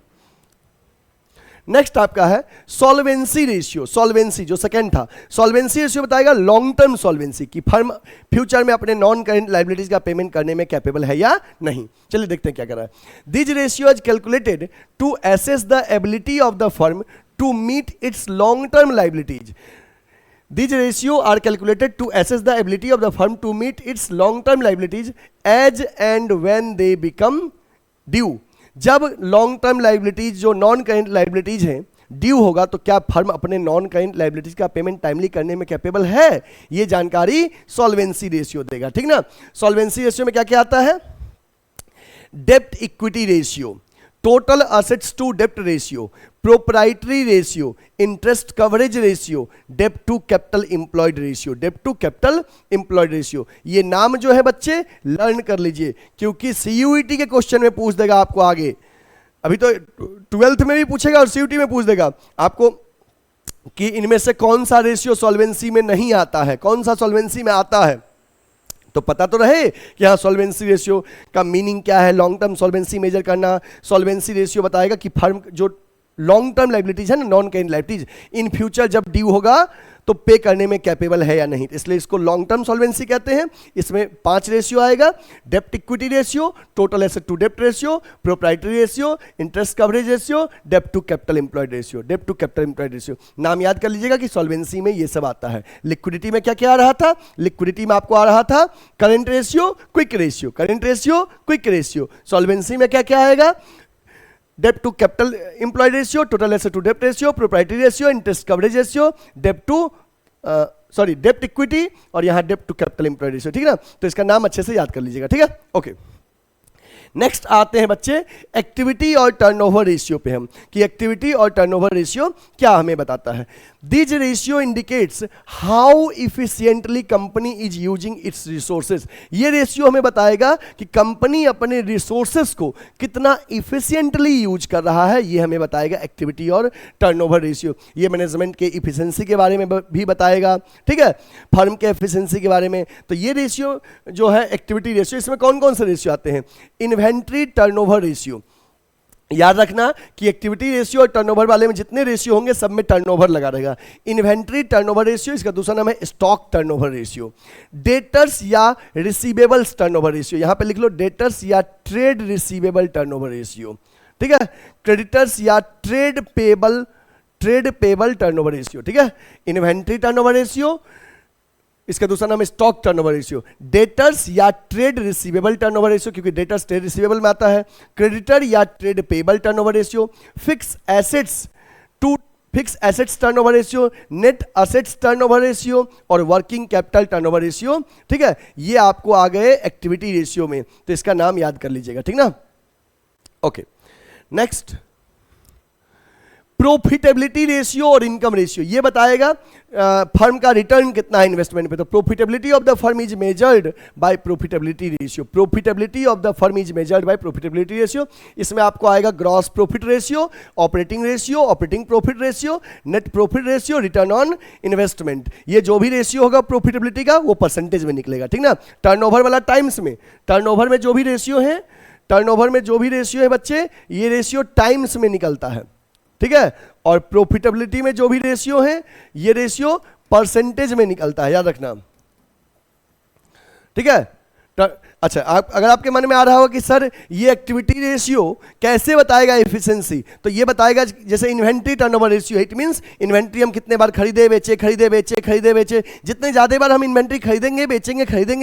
नेक्स्ट आपका है सॉल्वेंसी रेशियो। सॉल्वेंसी जो सेकंड था, सॉल्वेंसी रेशियो बताएगा लॉन्ग टर्म सॉल्वेंसी कि फर्म फ्यूचर में अपने नॉन करेंट लाइबिलिटीज का पेमेंट करने में कैपेबल है या नहीं। चलिए देखते हैं क्या कर रहा है। This ratio is calculated to assess the ability of the firm to meet its long term liabilities. These ratio are calculated to assess the ability of the firm to meet its long-term liabilities as and when they become due। जब long term liabilities जो non current liabilities हैं due होगा तो क्या firm अपने non current liabilities का payment timely करने में कैपेबल है, ये जानकारी सॉल्वेंसी रेशियो देगा। ठीक ना। सॉल्वेंसी रेशियो में क्या क्या आता है? डेब्ट equity ratio, total assets to डेब्ट ratio, proprietary ratio, interest coverage ratio, डेब्ट टू कैपिटल एम्प्लॉयड रेशियो। ये नाम जो है बच्चे लर्न कर लीजिए, क्योंकि सीयूईटी के क्वेश्चन में पूछ देगा आपको आगे। अभी तो 12th में भी पूछेगा और सीयूईटी में पूछ देगा आपको कि इनमें से कौन सा रेशियो सॉल्वेंसी में नहीं आता है, कौन सा सॉल्वेंसी में आता है। तो पता तो रहे कि हाँ सॉल्वेंसी रेशियो का मीनिंग क्या है, लॉन्ग टर्म सॉल्वेंसी मेजर करना। सॉल्वेंसी रेशियो बताएगा कि फर्म जो लॉन्ग टर्म लाइबिलिटीज है ना, non current liabilities, in future जब ड्यू होगा तो पे करने में कैपेबल है या नहीं, इसलिए इसको लॉन्ग टर्म सॉल्वेंसी कहते हैं। इसमें 5 रेशियो आएगा, डेब्ट equity ratio, total asset to डेब्ट ratio, proprietary ratio, interest coverage ratio, डेब्ट टू कैपिटल एम्प्लॉयड रेशियो। नाम याद कर लीजिएगा कि सॉल्वेंसी में ये सब आता है। लिक्विडिटी में क्या क्या आ रहा था? लिक्विडिटी में आपको आ रहा था current ratio, quick ratio. Solvency में क्या क्या आएगा? डेब्ट to capital employed ratio, total asset to डेब्ट ratio, proprietary ratio, interest coverage ratio, डेब्ट इक्विटी और यहां डेब्ट टू कैपिटल एम्प्लॉयड रेशियो। ठीक है ना। तो इसका नाम अच्छे से याद कर लीजिएगा। ठीक है, ओके। नेक्स्ट आते हैं बच्चे एक्टिविटी और टर्नओवर रेशियो पे हम, कि एक्टिविटी और टर्नओवर रेशियो क्या हमें बताता है। This ratio indicates how efficiently company is using its resources. ये रेशियो हमें बताएगा कि कंपनी अपने रिसोर्सेज को कितना इफिशिएंटली यूज कर रहा है, ये हमें बताएगा एक्टिविटी और टर्नओवर रेशियो। ये मैनेजमेंट के इफिशिएंसी के बारे में भी बताएगा, ठीक है, फर्म के एफिशिएंसी के बारे में। तो ये रेशियो जो है एक्टिविटी रेशियो, इसमें कौन कौन से रेशियो आते हैं? इन्वेंट्री टर्नओवर रेशियो, याद रखना कि एक्टिविटी रेशियो और टर्नओवर वाले में जितने रेशियो होंगे सब में टर्नओवर लगा रहेगा। इन्वेंट्री टर्नओवर रेशियो, इसका दूसरा नाम है स्टॉक टर्नओवर रेशियो। डेटर्स या रिसीवेबल्स टर्नओवर रेशियो, यहां पे लिख लो डेटर्स या ट्रेड रिसीवेबल टर्नओवर रेशियो, ठीक है। क्रेडिटर्स या ट्रेड पेबल टर्नओवर रेशियो, ठीक है। इन्वेंट्री टर्नओवर रेशियो, इसका दूसरा नाम है स्टॉक टर्नओवर रेशियो। डेटर्स या ट्रेड रिसीवेबल टर्नओवर रेशियो, क्योंकि डेटर्स ट्रेड रिसीवेबल में आता है। क्रेडिटर या trade payable turnover ratio. Fix assets turnover ratio, net assets turnover ratio और वर्किंग कैपिटल टर्नओवर रेशियो, ठीक है। ये आपको आ गए एक्टिविटी रेशियो में, तो इसका नाम याद कर लीजिएगा, ठीक ना। ओके, नेक्स्ट प्रॉफिटेबिलिटी रेशियो और इनकम रेशियो, ये बताएगा फर्म का रिटर्न कितना है इन्वेस्टमेंट पे। तो profitability of the firm is measured by profitability ratio. Profitability of the firm is measured by profitability ratio. इसमें आपको आएगा gross profit ratio, operating ratio, operating profit ratio, net profit ratio, return on investment. ये जो भी ratio होगा profitability का वो percentage में निकलेगा, ठीक ना। टर्नओवर वाला टाइम्स में, टर्नओवर में जो भी रेशियो है बच्चे, ये रेशियो टाइम्स में निकलता है, ठीक है। और प्रॉफिटेबिलिटी में जो भी रेशियो है ये रेशियो परसेंटेज में निकलता है, याद रखना, ठीक है। अच्छा, अगर आपके मन में आ रहा हो कि सर ये एक्टिविटी रेशियो कैसे बताएगा एफिशिएंसी, तो ये बताएगा जैसे inventory turnover ratio. It means inventory हम कितने बार खरीदे बेचे, जितने ज़्यादा बार हम इन्वेंट्री खरीदेंगे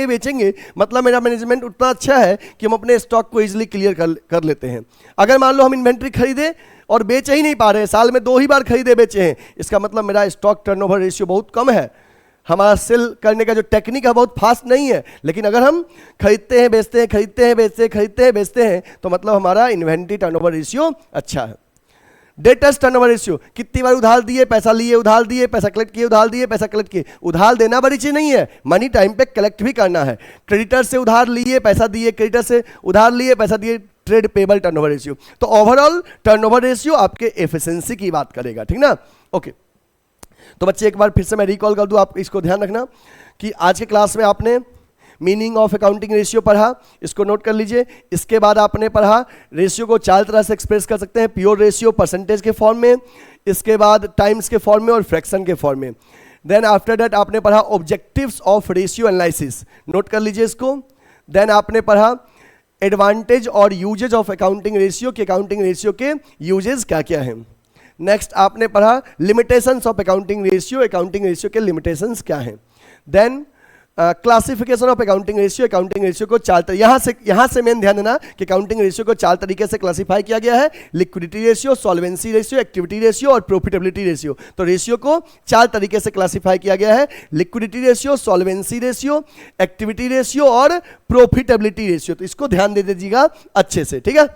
बेचेंगे, मतलब मेरा मैनेजमेंट उतना अच्छा है कि हम अपने स्टॉक को इजीली क्लियर कर लेते हैं। अगर मान लो हम इन्वेंट्री खरीदे और बेच ही नहीं पा रहे हैं, साल में 2 ही बार खरीदे बेचे हैं, इसका मतलब मेरा स्टॉक टर्नओवर रेशियो बहुत कम है, हमारा सेल करने का जो टेक्निक है बहुत फास्ट नहीं है। लेकिन अगर हम खरीदते हैं बेचते हैं तो मतलब हमारा इन्वेंट्री टर्नओवर रेशियो अच्छा है। डेटर्स टर्नओवर रेशियो, कितनी बार उधार दिए, पैसा लिए, उधार दिए, पैसा कलेक्ट किए, उधार दिए, पैसा कलेक्ट किए। उधार देना बड़ी चीज नहीं है, मनी टाइम पे कलेक्ट भी करना है। क्रेडिटर से उधार लिए, पैसा दिए, क्रेडिटर से उधार लिए, पैसा दिए, ट्रेड पेबल टर्नओवर रेशियो। तो ओवरऑल टर्नओवर रेशियो आपके एफिशिएंसी की बात करेगा, ठीक ना। ओके, तो बच्चे एक बार फिर से मैं रिकॉल कर दूं, आप इसको ध्यान रखना कि आज के क्लास में आपने मीनिंग ऑफ अकाउंटिंग रेशियो पढ़ा, इसको नोट कर लीजिए। इसके बाद आपने पढ़ा रेशियो को 4 तरह से एक्सप्रेस कर सकते हैं, प्योर रेशियो परसेंटेज के फॉर्म में, इसके बाद टाइम्स के फॉर्म में और फ्रैक्शन के फॉर्म में। देन आफ्टर दैट आपने पढ़ा objectives of ratio analysis, note कर लीजिए इसको। देन आपने पढ़ा एडवांटेज और यूजेज ऑफ अकाउंटिंग रेशियो, कि अकाउंटिंग रेशियो के यूजेज क्या क्या हैं। नेक्स्ट आपने पढ़ा लिमिटेशंस ऑफ अकाउंटिंग रेशियो के लिमिटेशंस क्या हैं। Then classification of accounting ratio को 4 यहाँ से मेन ध्यान देना कि अकाउंटिंग रेशियो को 4 तरीके से क्लासिफाई किया गया है, liquidity ratio, solvency ratio, activity ratio और प्रॉफिटेबिलिटी रेशियो। तो रेशियो को 4 तरीके से क्लासिफाई किया गया है, liquidity ratio, solvency ratio, activity ratio और प्रॉफिटेबिलिटी रेशियो। तो इसको ध्यान दे दीजिएगा अच्छे से, ठीक है।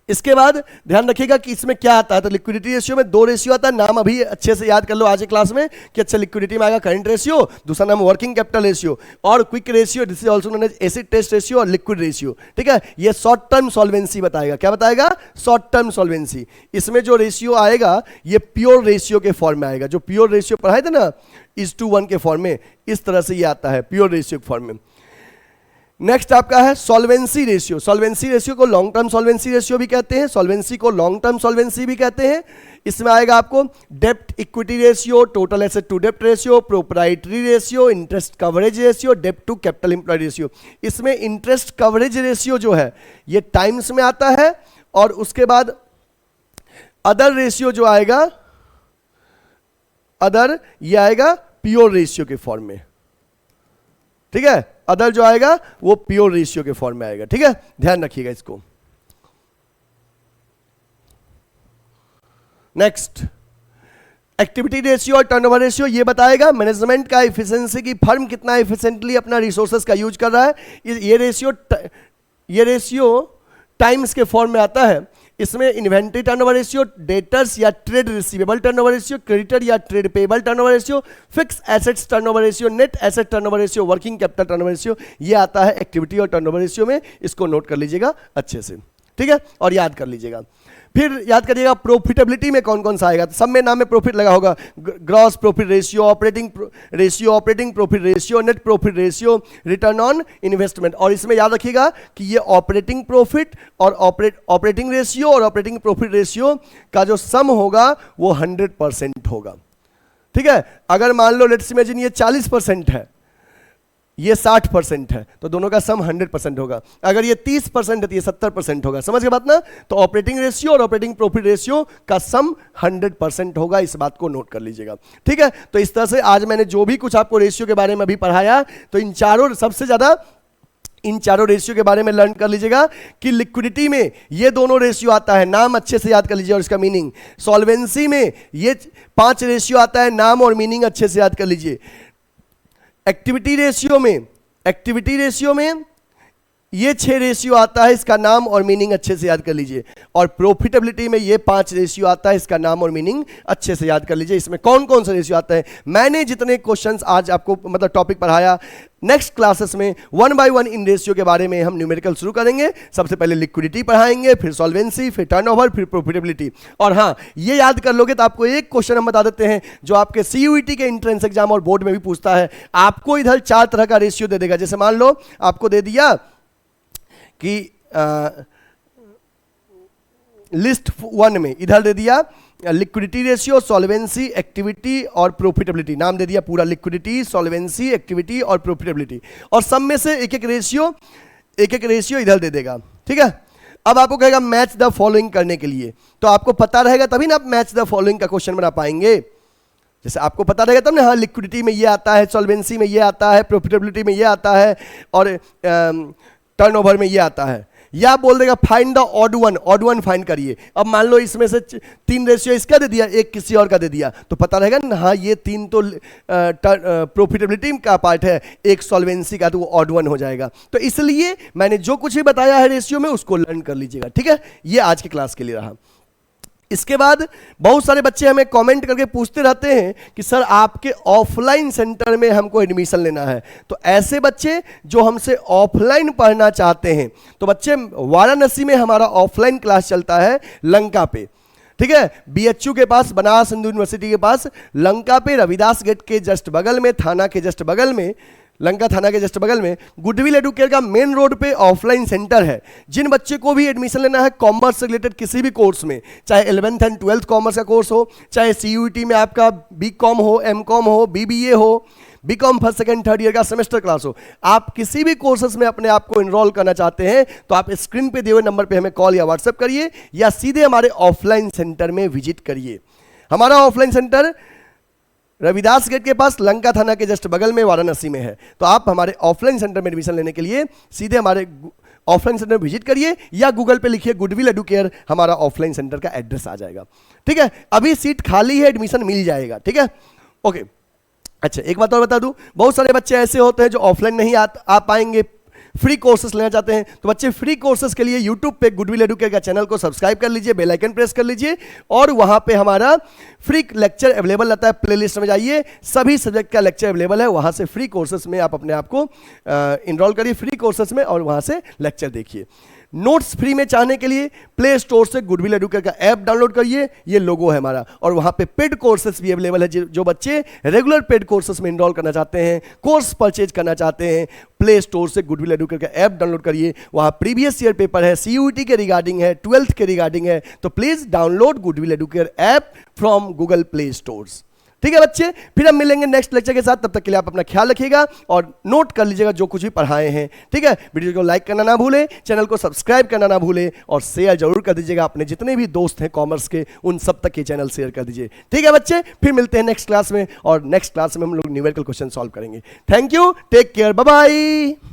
इसके बाद ध्यान रखिएगा कि इसमें क्या आता है। तो लिक्विडिटी रेशियो में 2 रेशियो आता है, नाम अभी अच्छे से याद कर लो आज की क्लास में कि अच्छा लिक्विडिटी में आएगा करंट रेशियो, दूसरा नाम वर्किंग कैपिटल रेशियो और quick ratio, this is also known as acid test ratio और लिक्विड रेशियो, ठीक है। ये शॉर्ट टर्म सॉल्वेंसी बताएगा, क्या बताएगा, शॉर्ट टर्म सॉल्वेंसी। इसमें जो रेशियो आएगा ये प्योर रेशियो के फॉर्म में आएगा, जो प्योर रेशियो पढ़ाए थे ना 1:1 के फॉर्म में, इस तरह से ये आता है प्योर रेशियो के फॉर्म में। नेक्स्ट आपका है सॉल्वेंसी रेशियो। सॉल्वेंसी रेशियो को लॉन्ग टर्म सॉल्वेंसी रेशियो भी कहते हैं, सॉल्वेंसी को लॉन्ग टर्म सॉल्वेंसी भी कहते हैं। इसमें आएगा आपको डेप्ट equity ratio, total asset to dept ratio, proprietary ratio, interest coverage ratio, dept to capital employed ratio. इसमें इंटरेस्ट कवरेज रेशियो जो है ये टाइम्स में आता है और उसके बाद अदर रेशियो जो आएगा, अदर ये आएगा प्योर रेशियो के फॉर्म में, ठीक है। अदर जो आएगा वो प्योर रेशियो के फॉर्म में आएगा, ठीक है, ध्यान रखिएगा इसको। नेक्स्ट एक्टिविटी रेशियो और टर्नओवर रेशियो, ये बताएगा मैनेजमेंट का एफिशिएंसी की फर्म कितना एफिशिएंटली अपना रिसोर्सेज का यूज कर रहा है। ये ये रेशियो टाइम्स के फॉर्म में आता है। इसमें इन्वेंट्री टर्नओवर रेशियो, डेटर्स या trade receivable turnover ratio, creditor या trade payable turnover ratio, fix assets turnover ratio, net asset turnover ratio, working capital turnover ratio, ये आता है एक्टिविटी और टर्नओवर रेशियो में। इसको नोट कर लीजिएगा अच्छे से, ठीक है, और याद कर लीजिएगा। फिर याद करिएगा प्रॉफिटेबिलिटी में कौन कौन सा आएगा। तो सब में नाम में प्रॉफिट लगा होगा, gross profit ratio, operating ratio, operating profit ratio, net profit ratio, return on investment. और इसमें याद रखिएगा कि ये ऑपरेटिंग प्रॉफिट और ऑपरेटिंग रेशियो और ऑपरेटिंग प्रॉफिट रेशियो का जो सम होगा वो 100% होगा, ठीक है। अगर मान लो लेट्स इमेजिन ये 40% है, ये 60% है, तो दोनों का सम 100% होगा। अगर ये 30% है तो ये 70% होगा। समझ गए बात ना। तो ऑपरेटिंग रेशियो और ऑपरेटिंग प्रॉफिट रेशियो का सम 100% होगा, इस बात को नोट कर लीजिएगा, ठीक है। तो इस तरह से आज मैंने जो भी कुछ आपको रेशियो के बारे में अभी पढ़ाया, तो इन चारों, सबसे ज्यादा इन चारों रेशियो के बारे में लर्न कर लीजिएगा कि लिक्विडिटी में ये दोनों रेशियो आता है, नाम अच्छे से याद कर लीजिए और इसका मीनिंग। सॉल्वेंसी में ये 5 रेशियो आता है, नाम और मीनिंग अच्छे से याद कर लीजिए। एक्टिविटी रेशियो में ये 6 रेशियो आता है, इसका नाम और मीनिंग अच्छे से याद कर लीजिए। और प्रॉफिटेबिलिटी में ये 5 रेशियो आता है, इसका नाम और मीनिंग अच्छे से याद कर लीजिए। इसमें कौन कौन सा रेशियो आता है, मैंने जितने क्वेश्चंस आज आपको मतलब टॉपिक पढ़ाया, नेक्स्ट क्लासेस में 1 by 1 इन रेशियो के बारे में हम न्यूमेरिकल शुरू करेंगे। सबसे पहले लिक्विडिटी पढ़ाएंगे, फिर सॉल्वेंसी, फिर टर्नओवर, फिर प्रॉफिटेबिलिटी। और हाँ, ये याद कर लोगे तो आपको एक क्वेश्चन हम बता देते हैं जो आपके CUET के एंट्रेंस एग्जाम और बोर्ड में भी पूछता है। आपको इधर 4 तरह का रेशियो दे देगा। जैसे मान लो आपको दे दिया कि लिस्ट 1 में इधर दे दिया लिक्विडिटी रेशियो, सॉल्वेंसी, एक्टिविटी और प्रॉफिटेबिलिटी। नाम दे दिया पूरा, लिक्विडिटी, सॉल्वेंसी, एक्टिविटी और प्रॉफिटेबिलिटी। और सब में से एक एक रेशियो इधर दे देगा, ठीक है। अब आपको कहेगा मैच द फॉलोइंग करने के लिए, तो आपको पता रहेगा तभी ना आप मैच द फॉलोइंग का क्वेश्चन बना पाएंगे। जैसे आपको पता रहेगा तब ना, हाँ लिक्विडिटी में ये आता है, सॉल्वेंसी में ये आता है, प्रॉफिटेबिलिटी में ये आता है और टर्नओवर में ये आता है। या बोल देगा find the odd one find करिए। अब मान लो इसमें से 3 रेशियो इसका दे दिया, एक किसी और का दे दिया, तो पता रहेगा ना हाँ ये 3 तो प्रॉफिटेबिलिटी का पार्ट है, एक सॉल्वेंसी का, तो वो ऑड वन हो जाएगा। तो इसलिए मैंने जो कुछ भी बताया है रेशियो में उसको लर्न कर लीजिएगा, ठीक है। ये आज की क्लास के लिए रहा। इसके बाद बहुत सारे बच्चे हमें कमेंट करके पूछते रहते हैं कि सर आपके ऑफलाइन सेंटर में हमको एडमिशन लेना है। तो ऐसे बच्चे जो हमसे ऑफलाइन पढ़ना चाहते हैं, तो बच्चे वाराणसी में हमारा ऑफलाइन क्लास चलता है लंका पे, ठीक है। BHU के पास, बनारस हिंदू यूनिवर्सिटी के पास, लंका पे, रविदास गेट के जस्ट बगल में, थाना के जस्ट बगल में, लंका थाना के जस्ट बगल में गुडविल एडुकेयर का मेन रोड पे ऑफलाइन सेंटर है। जिन बच्चे को भी एडमिशन लेना है कॉमर्स से रिलेटेड किसी भी कोर्स में, चाहे 11th एंड 12th कॉमर्स का कोर्स हो, चाहे CUET में आपका BCom हो, MCom हो, BBA हो, BCom first second third year का सेमेस्टर क्लास हो, आप किसी भी कोर्सेज में अपने आप को इनरोल करना चाहते हैं तो आप स्क्रीन पे दिए हुए नंबर पे हमें कॉल या व्हाट्सएप करिए या सीधे हमारे ऑफलाइन सेंटर में विजिट करिए। हमारा ऑफलाइन सेंटर रविदास गेट के पास, लंका थाना के जस्ट बगल में, वाराणसी में है। तो आप हमारे ऑफलाइन सेंटर में एडमिशन लेने के लिए सीधे हमारे ऑफलाइन सेंटर में विजिट करिए या गूगल पे लिखिए गुडविल एडुकेयर, हमारा ऑफलाइन सेंटर का एड्रेस आ जाएगा, ठीक है। अभी सीट खाली है, एडमिशन मिल जाएगा, ठीक है, ओके। अच्छा, एक बात और बता दूं, बहुत सारे बच्चे ऐसे होते हैं जो ऑफलाइन नहीं आ पाएंगे, फ्री कोर्सेज लेना चाहते हैं। तो बच्चे फ्री कोर्सेज के लिए यूट्यूब पे गुडविल एडुकेयर का चैनल को सब्सक्राइब कर लीजिए, बेल आइकन प्रेस कर लीजिए और वहां पे हमारा फ्री लेक्चर अवेलेबल रहता है। प्लेलिस्ट में जाइए, सभी सब्जेक्ट का लेक्चर अवेलेबल है, वहां से फ्री कोर्सेज में आप अपने आप को इनरोल करिए फ्री कोर्सेज में और वहां से लेक्चर देखिए। नोट्स फ्री में चाहने के लिए प्ले स्टोर से गुडविल एडुकेयर का ऐप डाउनलोड करिए, ये लोगो है हमारा, और वहां पे पेड कोर्सेज भी अवेलेबल है। जो बच्चे रेगुलर पेड कोर्सेज में इनरोल करना चाहते हैं, कोर्स परचेज करना चाहते हैं, प्ले स्टोर से गुडविल एडुकेयर का ऐप डाउनलोड करिए। वहां प्रीवियस ईयर पेपर है, CUET के रिगार्डिंग है, 12th के रिगार्डिंग है, तो please download goodwill Educare app from Google play stores, ठीक है बच्चे। फिर हम मिलेंगे नेक्स्ट लेक्चर के साथ, तब तक के लिए आप अपना ख्याल रखिएगा और नोट कर लीजिएगा जो कुछ भी पढ़ाए हैं, ठीक है। वीडियो को लाइक करना ना भूले, चैनल को सब्सक्राइब करना ना भूले और शेयर जरूर कर दीजिएगा। अपने जितने भी दोस्त हैं कॉमर्स के उन सब तक ये चैनल शेयर कर दीजिए, ठीक है बच्चे। फिर मिलते हैं नेक्स्ट क्लास में और नेक्स्ट क्लास में हम लोग न्यूमेरिकल क्वेश्चन सॉल्व करेंगे। Thank you, take care, bye bye.